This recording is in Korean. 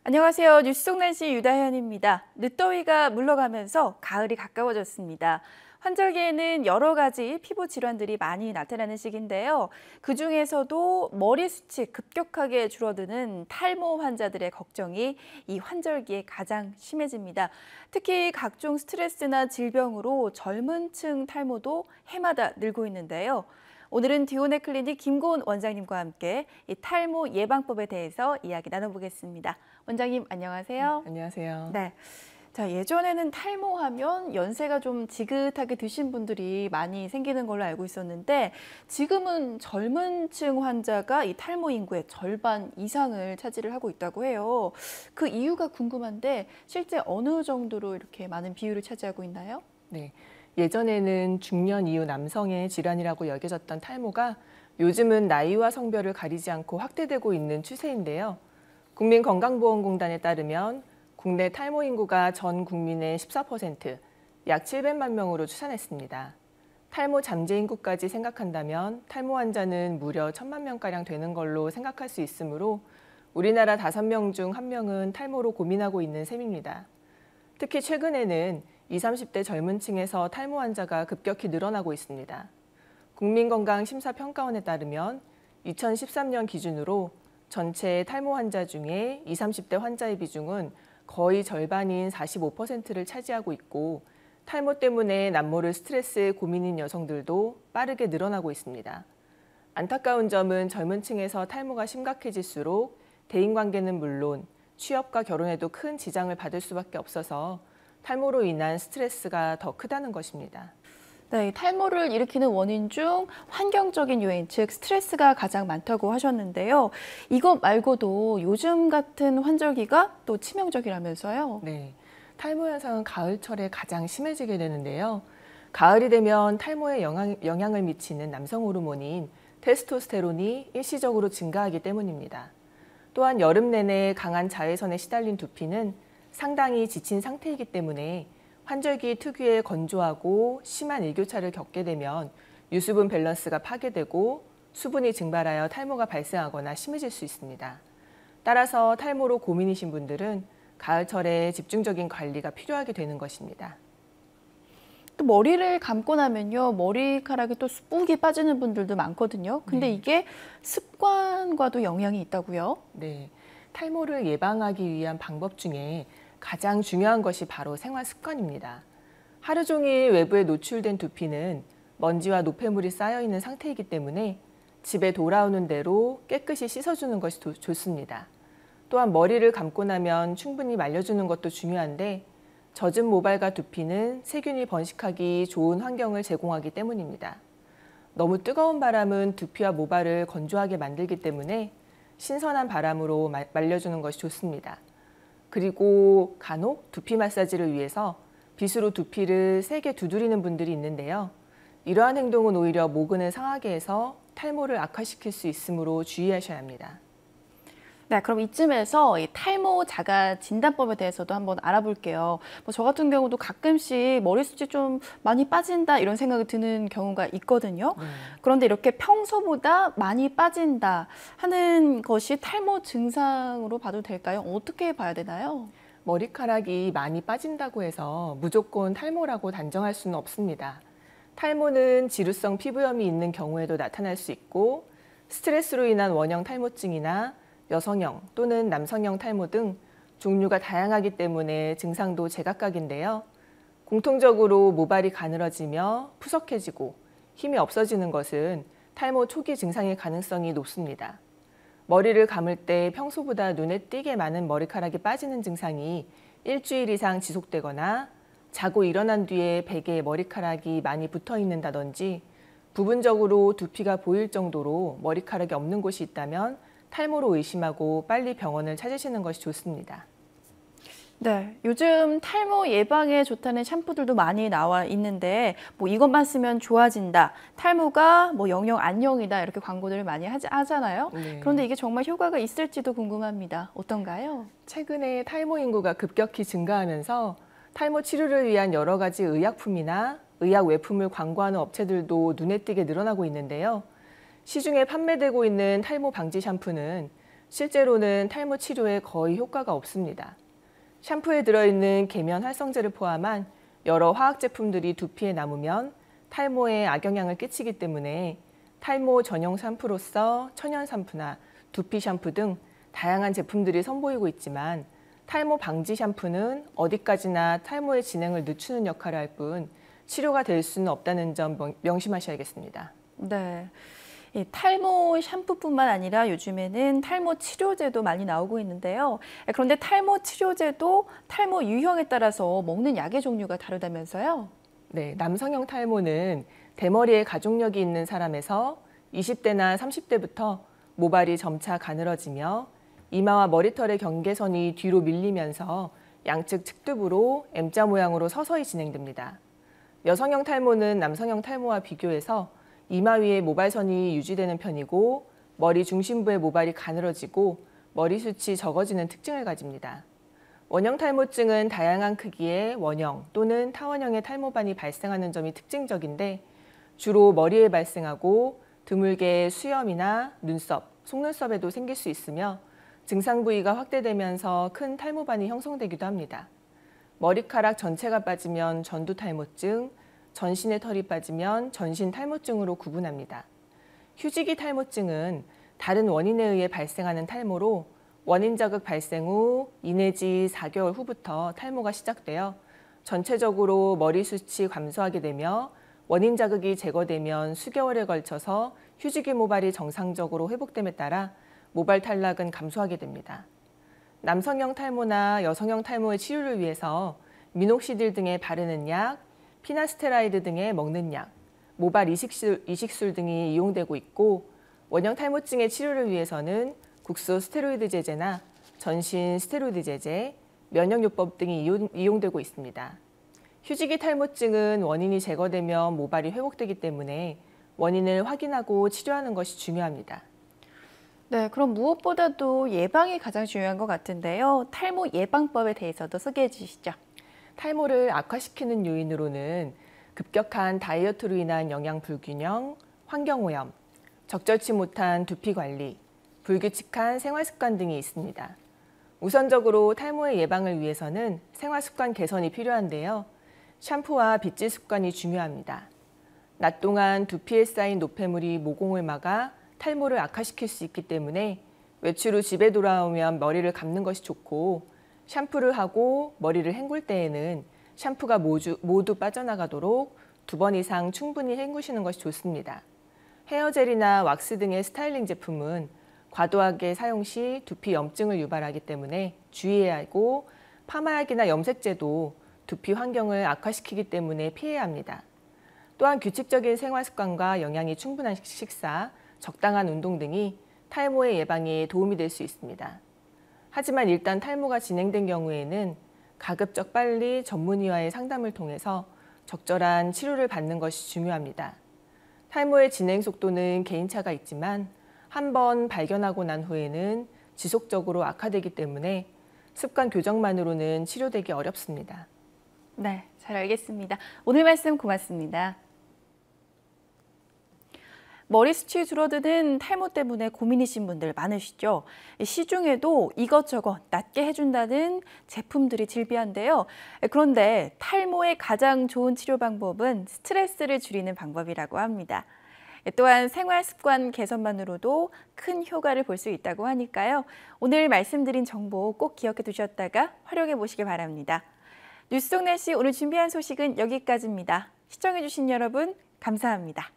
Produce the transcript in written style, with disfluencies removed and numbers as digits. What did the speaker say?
안녕하세요. 뉴스 속난시 유다현입니다. 늦더위가 물러가면서 가을이 가까워졌습니다. 환절기에는 여러 가지 피부 질환들이 많이 나타나는 시기인데요. 그중에서도 머리 숱이 급격하게 줄어드는 탈모 환자들의 걱정이 이 환절기에 가장 심해집니다. 특히 각종 스트레스나 질병으로 젊은 층 탈모도 해마다 늘고 있는데요. 오늘은 디오네 클리닉 김고은 원장님과 함께 이 탈모 예방법에 대해서 이야기 나눠보겠습니다. 원장님 안녕하세요. 안녕하세요. 네. 자, 예전에는 탈모하면 연세가 좀 지긋하게 드신 분들이 많이 생기는 걸로 알고 있었는데 지금은 젊은 층 환자가 이 탈모 인구의 절반 이상을 차지를 하고 있다고 해요. 그 이유가 궁금한데 실제 어느 정도로 이렇게 많은 비율을 차지하고 있나요? 네. 예전에는 중년 이후 남성의 질환이라고 여겨졌던 탈모가 요즘은 나이와 성별을 가리지 않고 확대되고 있는 추세인데요. 국민건강보험공단에 따르면 국내 탈모 인구가 전 국민의 14%, 약 700만 명으로 추산했습니다. 탈모 잠재 인구까지 생각한다면 탈모 환자는 무려 1,000만 명가량 되는 걸로 생각할 수 있으므로 우리나라 5명 중 1명은 탈모로 고민하고 있는 셈입니다. 특히 최근에는 20, 30대 젊은 층에서 탈모 환자가 급격히 늘어나고 있습니다. 국민건강심사평가원에 따르면 2013년 기준으로 전체 탈모 환자 중에 20, 30대 환자의 비중은 거의 절반인 45%를 차지하고 있고 탈모 때문에 남모를 스트레스에 고민인 여성들도 빠르게 늘어나고 있습니다. 안타까운 점은 젊은 층에서 탈모가 심각해질수록 대인관계는 물론 취업과 결혼에도 큰 지장을 받을 수밖에 없어서 탈모로 인한 스트레스가 더 크다는 것입니다. 네, 탈모를 일으키는 원인 중 환경적인 요인, 즉 스트레스가 가장 많다고 하셨는데요. 이것 말고도 요즘 같은 환절기가 또 치명적이라면서요. 네, 탈모 현상은 가을철에 가장 심해지게 되는데요. 가을이 되면 탈모에 영향을 미치는 남성 호르몬인 테스토스테론이 일시적으로 증가하기 때문입니다. 또한 여름 내내 강한 자외선에 시달린 두피는 상당히 지친 상태이기 때문에 환절기 특유의 건조하고 심한 일교차를 겪게 되면 유수분 밸런스가 파괴되고 수분이 증발하여 탈모가 발생하거나 심해질 수 있습니다. 따라서 탈모로 고민이신 분들은 가을철에 집중적인 관리가 필요하게 되는 것입니다. 또 머리를 감고 나면요, 머리카락이 또 수북이 빠지는 분들도 많거든요. 근데 이게 습관과도 영향이 있다고요? 네, 탈모를 예방하기 위한 방법 중에 가장 중요한 것이 바로 생활 습관입니다. 하루 종일 외부에 노출된 두피는 먼지와 노폐물이 쌓여있는 상태이기 때문에 집에 돌아오는 대로 깨끗이 씻어주는 것이 좋습니다. 또한 머리를 감고 나면 충분히 말려주는 것도 중요한데 젖은 모발과 두피는 세균이 번식하기 좋은 환경을 제공하기 때문입니다. 너무 뜨거운 바람은 두피와 모발을 건조하게 만들기 때문에 신선한 바람으로 말려주는 것이 좋습니다. 그리고 간혹 두피 마사지를 위해서 빗으로 두피를 세게 두드리는 분들이 있는데요. 이러한 행동은 오히려 모근을 상하게 해서 탈모를 악화시킬 수 있으므로 주의하셔야 합니다. 네, 그럼 이쯤에서 이 탈모 자가 진단법에 대해서도 한번 알아볼게요. 저 같은 경우도 가끔씩 머리숱이 좀 많이 빠진다 이런 생각이 드는 경우가 있거든요. 그런데 이렇게 평소보다 많이 빠진다 하는 것이 탈모 증상으로 봐도 될까요? 어떻게 봐야 되나요? 머리카락이 많이 빠진다고 해서 무조건 탈모라고 단정할 수는 없습니다. 탈모는 지루성 피부염이 있는 경우에도 나타날 수 있고 스트레스로 인한 원형 탈모증이나 여성형 또는 남성형 탈모 등 종류가 다양하기 때문에 증상도 제각각인데요. 공통적으로 모발이 가늘어지며 푸석해지고 힘이 없어지는 것은 탈모 초기 증상일 가능성이 높습니다. 머리를 감을 때 평소보다 눈에 띄게 많은 머리카락이 빠지는 증상이 일주일 이상 지속되거나 자고 일어난 뒤에 베개에 머리카락이 많이 붙어 있는다든지 부분적으로 두피가 보일 정도로 머리카락이 없는 곳이 있다면 탈모로 의심하고 빨리 병원을 찾으시는 것이 좋습니다. 네, 요즘 탈모 예방에 좋다는 샴푸들도 많이 나와 있는데 이것만 쓰면 좋아진다, 탈모가 영영 안녕이다 이렇게 광고들을 많이 하잖아요. 네. 그런데 이게 정말 효과가 있을지도 궁금합니다. 어떤가요? 최근에 탈모 인구가 급격히 증가하면서 탈모 치료를 위한 여러 가지 의약품이나 의약 외품을 광고하는 업체들도 눈에 띄게 늘어나고 있는데요. 시중에 판매되고 있는 탈모 방지 샴푸는 실제로는 탈모 치료에 거의 효과가 없습니다. 샴푸에 들어있는 계면 활성제를 포함한 여러 화학 제품들이 두피에 남으면 탈모에 악영향을 끼치기 때문에 탈모 전용 샴푸로서 천연 샴푸나 두피 샴푸 등 다양한 제품들이 선보이고 있지만 탈모 방지 샴푸는 어디까지나 탈모의 진행을 늦추는 역할을 할 뿐 치료가 될 수는 없다는 점 명심하셔야겠습니다. 네. 이 탈모 샴푸뿐만 아니라 요즘에는 탈모 치료제도 많이 나오고 있는데요. 그런데 탈모 치료제도 탈모 유형에 따라서 먹는 약의 종류가 다르다면서요? 네, 남성형 탈모는 대머리에 가족력이 있는 사람에서 20대나 30대부터 모발이 점차 가늘어지며 이마와 머리털의 경계선이 뒤로 밀리면서 양측 측두부로 M자 모양으로 서서히 진행됩니다. 여성형 탈모는 남성형 탈모와 비교해서 이마 위에 모발선이 유지되는 편이고 머리 중심부의 모발이 가늘어지고 머리숱이 적어지는 특징을 가집니다. 원형 탈모증은 다양한 크기의 원형 또는 타원형의 탈모반이 발생하는 점이 특징적인데 주로 머리에 발생하고 드물게 수염이나 눈썹, 속눈썹에도 생길 수 있으며 증상 부위가 확대되면서 큰 탈모반이 형성되기도 합니다. 머리카락 전체가 빠지면 전두 탈모증, 전신의 털이 빠지면 전신 탈모증으로 구분합니다. 휴지기 탈모증은 다른 원인에 의해 발생하는 탈모로 원인 자극 발생 후 2 내지 4개월 후부터 탈모가 시작되어 전체적으로 머리숱이 감소하게 되며 원인 자극이 제거되면 수개월에 걸쳐서 휴지기 모발이 정상적으로 회복됨에 따라 모발 탈락은 감소하게 됩니다. 남성형 탈모나 여성형 탈모의 치료를 위해서 미녹시딜 등에 바르는 약, 피나스테라이드 등에 먹는 약, 모발 이식술 등이 이용되고 있고 원형 탈모증의 치료를 위해서는 국소 스테로이드 제제나 전신 스테로이드 제제, 면역요법 등이 이용되고 있습니다. 휴지기 탈모증은 원인이 제거되면 모발이 회복되기 때문에 원인을 확인하고 치료하는 것이 중요합니다. 네, 그럼 무엇보다도 예방이 가장 중요한 것 같은데요. 탈모 예방법에 대해서도 소개해 주시죠. 탈모를 악화시키는 요인으로는 급격한 다이어트로 인한 영양 불균형, 환경오염, 적절치 못한 두피 관리, 불규칙한 생활습관 등이 있습니다. 우선적으로 탈모의 예방을 위해서는 생활습관 개선이 필요한데요. 샴푸와 빗질 습관이 중요합니다. 낮 동안 두피에 쌓인 노폐물이 모공을 막아 탈모를 악화시킬 수 있기 때문에 외출 후 집에 돌아오면 머리를 감는 것이 좋고 샴푸를 하고 머리를 헹굴 때에는 샴푸가 모두 빠져나가도록 2번 이상 충분히 헹구시는 것이 좋습니다. 헤어젤이나 왁스 등의 스타일링 제품은 과도하게 사용 시 두피 염증을 유발하기 때문에 주의해야 하고 파마약이나 염색제도 두피 환경을 악화시키기 때문에 피해야 합니다. 또한 규칙적인 생활습관과 영양이 충분한 식사, 적당한 운동 등이 탈모의 예방에 도움이 될 수 있습니다. 하지만 일단 탈모가 진행된 경우에는 가급적 빨리 전문의와의 상담을 통해서 적절한 치료를 받는 것이 중요합니다. 탈모의 진행 속도는 개인차가 있지만 한 번 발견하고 난 후에는 지속적으로 악화되기 때문에 습관 교정만으로는 치료되기 어렵습니다. 네, 잘 알겠습니다. 오늘 말씀 고맙습니다. 머리숱이 줄어드는 탈모 때문에 고민이신 분들 많으시죠? 시중에도 이것저것 낫게 해준다는 제품들이 즐비한데요. 그런데 탈모의 가장 좋은 치료 방법은 스트레스를 줄이는 방법이라고 합니다. 또한 생활 습관 개선만으로도 큰 효과를 볼 수 있다고 하니까요. 오늘 말씀드린 정보 꼭 기억해 두셨다가 활용해 보시기 바랍니다. 뉴스 속 날씨 오늘 준비한 소식은 여기까지입니다. 시청해 주신 여러분 감사합니다.